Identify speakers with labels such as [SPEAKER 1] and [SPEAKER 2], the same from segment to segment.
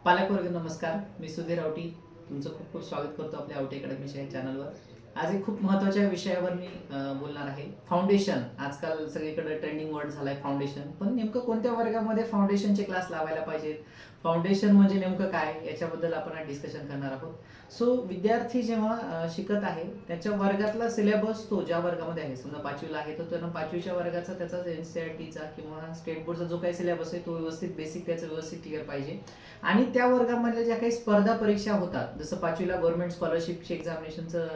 [SPEAKER 1] पालकवर्ग नमस्कार. मी सुधीर आवटी तुमचं खूप खूप स्वागत करतो आपल्या आवटी अकॅडमीच्या या चॅनलवर. आज एक खूप महत्त्वाच्या विषयावर मी बोलणार आहे. फाउंडेशन. आजकाल सगळीकडे ट्रेंडिंग वर्ड झालाय फाउंडेशन. पण नेमकं कोणत्या वर्गामध्ये फाउंडेशनचे क्लास लावायला पाहिजेत, फाउंडेशन म्हणजे नेमकं काय, याच्याबद्दल आपण आज डिस्कशन करणार आहोत. सो विद्यार्थी जेव्हा शिकत आहे त्याच्या वर्गातला सिलेबस तो ज्या वर्गामध्ये आहे, समजा 5वीला आहे तर त्यानं 5वीच्या वर्गाचा त्याचा NCERTचा किंवा स्टेट बोर्डचा जो काही सिलेबस आहे तो व्यवस्थित बेसिक त्याचं व्यवस्थित क्लिअर पाहिजे. आणि त्या वर्गामधल्या ज्या काही स्पर्धा परीक्षा होतात, जसं 5वीला गव्हर्नमेंट स्कॉलरशिपची एक्झामिनेशनचं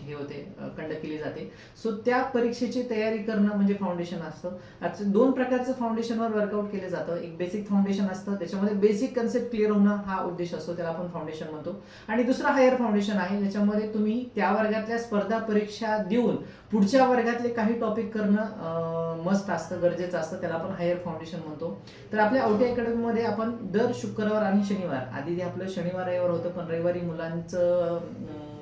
[SPEAKER 1] हे होते, कंडक्ट केली जाते. सो त्या परीक्षेची तयारी करणं म्हणजे फाउंडेशन असतं. आता दोन प्रकारचं फाउंडेशनवर वर्कआउट केलं जातं. एक बेसिक फाउंडेशन असतं, त्याच्यामध्ये बेसिक कन्सेप्ट क्लिअर होणं हा उद्देश असतो, त्याला आपण फाउंडेशन म्हणतो. आणि दुसरा हायर फाउंडेशन आहे, ज्याच्यामध्ये तुम्ही त्या वर्गातल्या स्पर्धा परीक्षा देऊन पुढच्या वर्गातले काही टॉपिक करणं मस्ट असतं, गरजेचं असतं, त्याला आपण हायर फाउंडेशन म्हणतो. तर आपल्या आवटी अकॅडमीमध्ये आपण दर शुक्रवार आणि शनिवार, आधी आपलं शनिवार रविवार होतं, पण रविवारी मुलांचं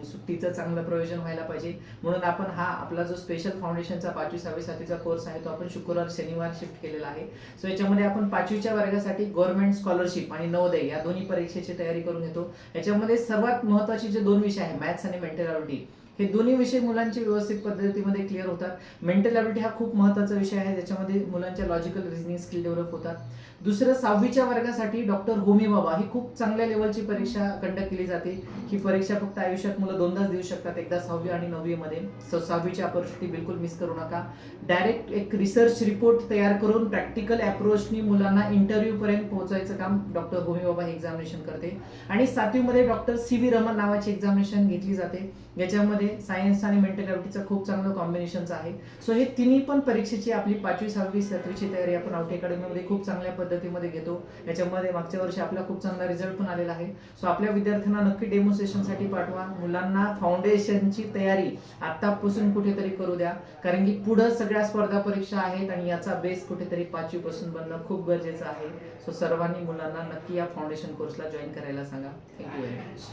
[SPEAKER 1] सुट्टीचं चांगलं प्रयोजन व्हायला पाहिजे म्हणून आपण हा आपला जो स्पेशल फाउंडेशनचा 5वी 6वी 7वीचा कोर्स आहे तो आपण शुक्रवार शनिवार शिफ्ट केलेला आहे. सो याच्यामध्ये आपण 5वीच्या वर्गासाठी गव्हर्नमेंट स्कॉलरशिप आणि नवोदय या दोन्ही परीक्षेची तयारी करून घेतो. याच्यामध्ये सर्वात महत्त्वाचे जे दोन विषय आहे, मॅथ्स आणि मेंटॅलिटी, हे दोन्ही विषय मुलांचे व्यवस्थित पद्धतीमध्ये क्लिअर होतात. मेंटॅलिटी हा खूप महत्त्वाचा विषय आहे, ज्याच्यामध्ये मुलांच्या लॉजिकल रिझनिंग स्किल डेव्हलप होतात. दुसरं 6वीच्या वर्गासाठी डॉक्टर होमी बाबा ही खूप चांगल्या लेवलची परीक्षा कंडक्ट केली जाते. ही परीक्षा फक्त आयुष्यात मुलं दोनदाच देऊ शकतात, एकदा 6वी आणि 9वी मध्ये. सो 6वीची अपॉर्च्युनिटी बिलकुल मिस करू नका. डायरेक्ट एक रिसर्च रिपोर्ट तयार करून प्रॅक्टिकल अप्रोचनी मुलांना इंटरव्ह्यू पर्यंत पोहोचायचं काम डॉक्टर होमी बाबा हे एक्झामिनेशन करते. आणि 7वीमध्ये डॉक्टर CV रमन नावाची एक्झामिनेशन घेतली जाते, याच्यामध्ये सायन्स आणि मेंटॅलिटीचं खूप चांगलं कॉम्बिनेशनचं आहे. सो हे तिन्ही पण परीक्षेची आपली 5वी 6वी 7वीची तयारी आपण आवटी अकॅडमीमध्ये खूप चांगल्या पद्धतीमध्ये घेतो. याच्यामध्ये मागच्या वर्षी आपला खूप चांगला रिझल्ट पण आलेला आहे. सो आपल्या विद्यार्थ्यांना नक्की डेमॉन्स्ट्रेशनसाठी पाठवा. मुलांना फाउंडेशनची तयारी आतापासून कुठेतरी करू द्या, कारण की पुढे सगळ्या स्पर्धा परीक्षा आहेत आणि याचा बेस कुठेतरी 5वी पासून बनणं खूप गरजेचं आहे. सो सर्वांनी मुलांना नक्की या फाउंडेशन कोर्सला जॉईन करायला सांगा. Thank you very much.